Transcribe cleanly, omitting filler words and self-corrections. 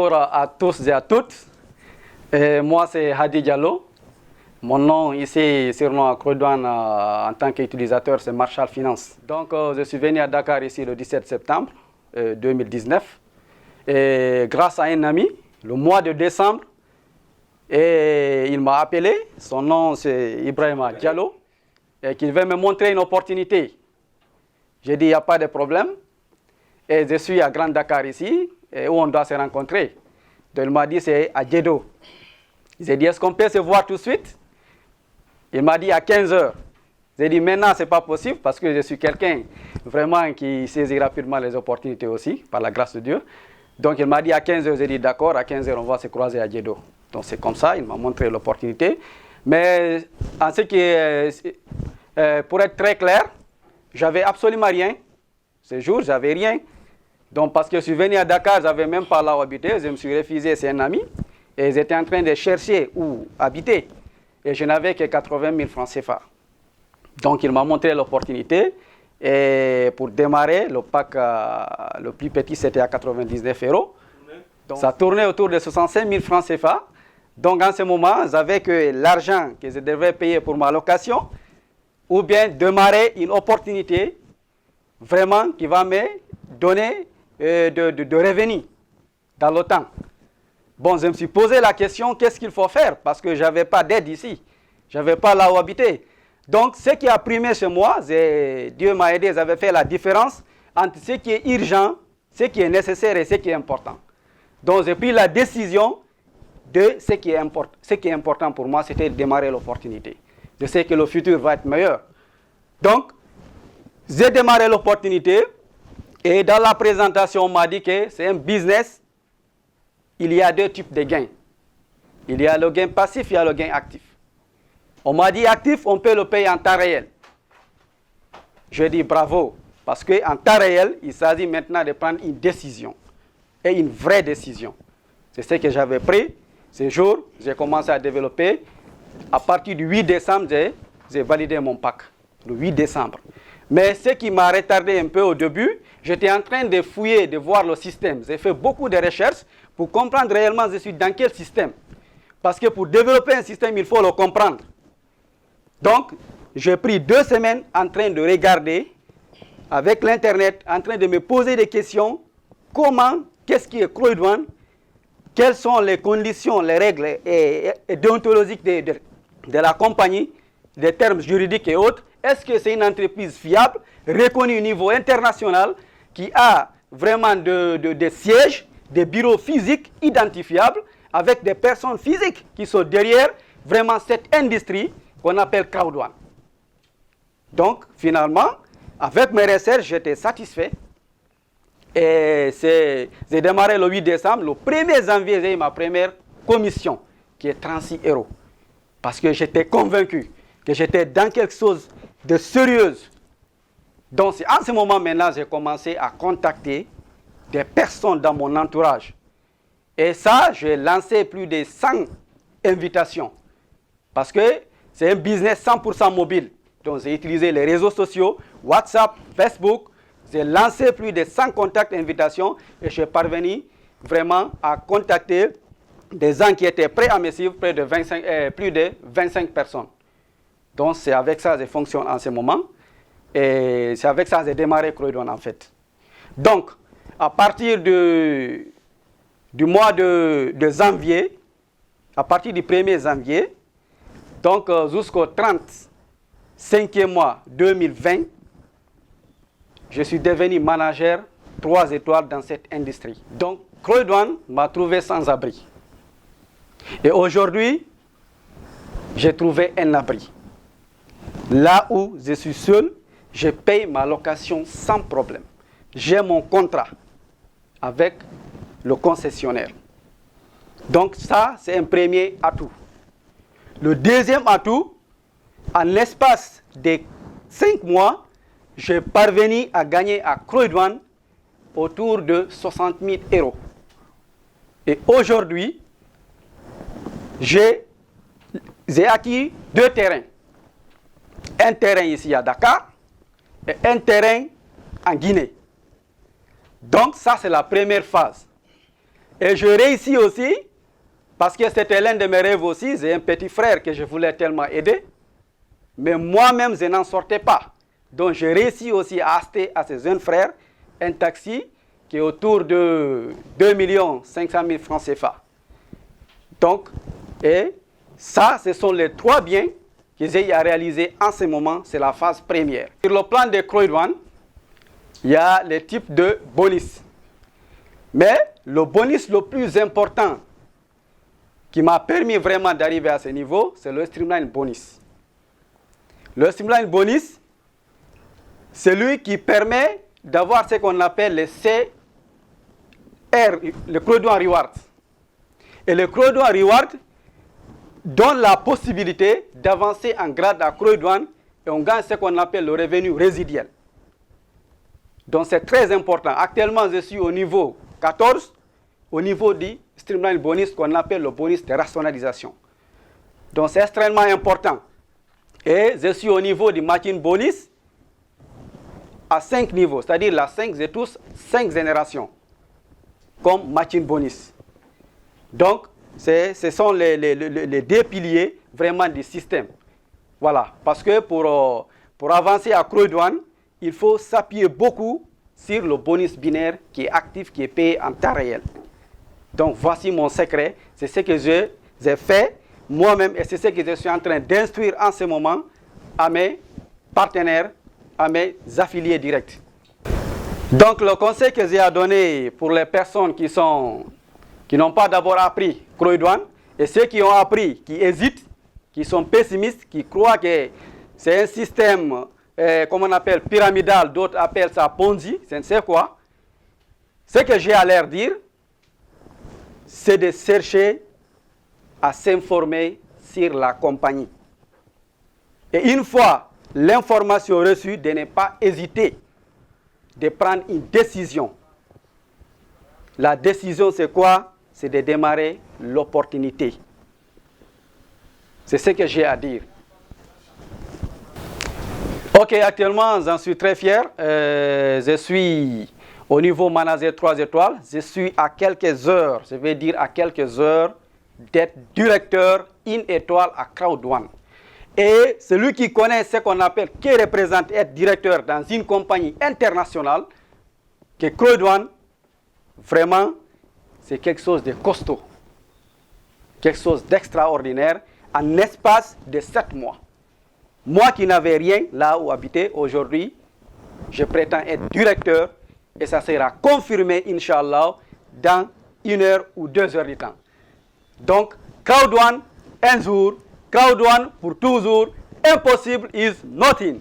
Bonjour à tous et à toutes. Moi, c'est Hadi Diallo. Mon nom ici, surnom à Croix-Douane en tant qu'utilisateur, c'est Marshall Finance. Donc, je suis venu à Dakar ici le 17 septembre 2019. Et grâce à un ami, le mois de décembre, et il m'a appelé. Son nom, c'est Ibrahima Diallo. Et qu'il veut me montrer une opportunité. J'ai dit, il n'y a pas de problème. Et je suis à Grand Dakar ici, et où on doit se rencontrer. Donc, il m'a dit, c'est à Djedo. J'ai dit, est-ce qu'on peut se voir tout de suite? Il m'a dit à 15 heures. J'ai dit, maintenant, ce n'est pas possible parce que je suis quelqu'un vraiment qui saisit rapidement les opportunités aussi, par la grâce de Dieu. Donc, il m'a dit à 15 heures. J'ai dit, d'accord, à 15 heures, on va se croiser à Djedo. Donc, c'est comme ça, il m'a montré l'opportunité. Mais, en ce qui est, pour être très clair, j'avais absolument rien. Ce jour, j'avais rien. Donc, parce que je suis venu à Dakar, je n'avais même pas là où habiter. Je me suis refusé, c'est un ami. Et j'étais en train de chercher où habiter. Et je n'avais que 80 000 francs CFA. Donc, il m'a montré l'opportunité. Et pour démarrer, le pack le plus petit, c'était à 99 euros. Donc, ça tournait autour de 65 000 francs CFA. Donc, en ce moment, j'avais que l'argent que je devais payer pour ma location, ou bien démarrer une opportunité vraiment qui va me donner de revenus dans le temps. Bon, je me suis posé la question, qu'est-ce qu'il faut faire? Parce que je n'avais pas d'aide ici. Je n'avais pas là où habiter. Donc, ce qui a primé chez moi, Dieu m'a aidé, j'avais fait la différence entre ce qui est urgent, ce qui est nécessaire et ce qui est important. Donc, j'ai pris la décision de ce qui est important pour moi, c'était de démarrer l'opportunité. Je sais que le futur va être meilleur. Donc, j'ai démarré l'opportunité et dans la présentation, on m'a dit que c'est un business. Il y a deux types de gains. Il y a le gain passif, il y a le gain actif. On m'a dit actif, on peut le payer en temps réel. Je dis bravo, parce qu'en temps réel, il s'agit maintenant de prendre une décision, et une vraie décision. C'est ce que j'avais pris. Ce jour, j'ai commencé à développer. À partir du 8 décembre, j'ai validé mon pack, le 8 décembre. Mais ce qui m'a retardé un peu au début, j'étais en train de fouiller, de voir le système. J'ai fait beaucoup de recherches pour comprendre réellement je suis dans quel système. Parce que pour développer un système, il faut le comprendre. Donc, j'ai pris 2 semaines en train de regarder avec l'Internet, en train de me poser des questions. Comment, qu'est-ce qui est Croix-Douane? Quelles sont les conditions, les règles et déontologiques de la compagnie, des termes juridiques et autres? Est-ce que c'est une entreprise fiable, reconnue au niveau international, qui a vraiment des sièges, des bureaux physiques identifiables, avec des personnes physiques qui sont derrière vraiment cette industrie qu'on appelle Croix-Douane? Donc, finalement, avec mes recherches, j'étais satisfait. Et j'ai démarré le 8 décembre. Le 1er janvier, j'ai eu ma première commission, qui est 36 euros. Parce que j'étais convaincu que j'étais dans quelque chose de sérieux. Donc, en ce moment, maintenant, j'ai commencé à contacter des personnes dans mon entourage. Et ça, j'ai lancé plus de 100 invitations. Parce que c'est un business 100% mobile. Donc, j'ai utilisé les réseaux sociaux, WhatsApp, Facebook. J'ai lancé plus de 100 contacts, invitations. Et je suis parvenu vraiment à contacter des gens qui étaient prêts à me suivre, plus de 25 personnes. Donc, c'est avec ça que je fonctionne en ce moment. Et c'est avec ça que j'ai démarré Croix-Douane, en fait. Donc, à partir du mois de janvier, à partir du 1er janvier, donc jusqu'au 35e mois 2020, je suis devenu manager 3 étoiles dans cette industrie. Donc, Croix-Douane m'a trouvé sans abri. Et aujourd'hui, j'ai trouvé un abri. Là où je suis seul, je paye ma location sans problème. J'ai mon contrat avec le concessionnaire. Donc ça, c'est un premier atout. Le deuxième atout, en l'espace de 5 mois, j'ai parvenu à gagner à Croix-Douane autour de 60 000 euros. Et aujourd'hui, j'ai acquis 2 terrains. Un terrain ici à Dakar et un terrain en Guinée. Donc ça, c'est la première phase. Et je réussis aussi, parce que c'était l'un de mes rêves aussi. J'ai un petit frère que je voulais tellement aider. Mais moi-même, je n'en sortais pas. Donc, j'ai réussi aussi à acheter à ces jeunes frères un taxi qui est autour de 2 500 000 francs CFA. Donc, et ça, ce sont les 3 biens que j'ai à réaliser en ce moment. C'est la phase première. Sur le plan des Croix-Douane, il y a les types de bonus. Mais le bonus le plus important qui m'a permis vraiment d'arriver à ce niveau, c'est le Streamline Bonus. Le Streamline Bonus, c'est lui qui permet d'avoir ce qu'on appelle les CR, le Croix-Douane Reward. Et le Croix-Douane Reward donne la possibilité d'avancer en grade à Croix-Douane et on gagne ce qu'on appelle le revenu résiduel. Donc c'est très important. Actuellement, je suis au niveau 14, au niveau du Streamline Bonus qu'on appelle le bonus de rationalisation. Donc c'est extrêmement important. Et je suis au niveau du Machine Bonus à 5 niveaux, c'est-à-dire la 5, j'ai tous 5 générations comme Machine Bonus. Donc ce sont les 2 piliers vraiment du système. Voilà, parce que pour avancer à Croix-Douane, il faut s'appuyer beaucoup sur le bonus binaire qui est actif, qui est payé en temps réel. Donc voici mon secret, c'est ce que j'ai fait moi-même et c'est ce que je suis en train d'instruire en ce moment à mes partenaires, à mes affiliés directs. Donc le conseil que j'ai à donner pour les personnes qui n'ont pas d'abord appris Croix-Douane et ceux qui ont appris, qui hésitent, qui sont pessimistes, qui croient que c'est un système, comme on appelle, pyramidal, d'autres appellent ça Ponzi, je ne sais quoi. Ce que j'ai à leur dire, c'est de chercher à s'informer sur la compagnie. Et une fois l'information reçue, de ne pas hésiter de prendre une décision. La décision, c'est quoi? C'est de démarrer l'opportunité. C'est ce que j'ai à dire. Ok, actuellement, j'en suis très fier. Je suis au niveau manager 3 étoiles. Je suis à quelques heures, je vais dire à quelques heures, d'être directeur 1 étoile à Croix-Douane. Et celui qui connaît ce qu'on appelle, qui représente être directeur dans une compagnie internationale, que Croix-Douane, vraiment, c'est quelque chose de costaud, quelque chose d'extraordinaire, en espace de 7 mois. Moi qui n'avais rien là où habiter, aujourd'hui, je prétends être directeur et ça sera confirmé, Inch'Allah, dans 1 heure ou 2 heures de temps. Donc, Croix-Douane, un jour, Croix-Douane pour toujours, impossible is nothing.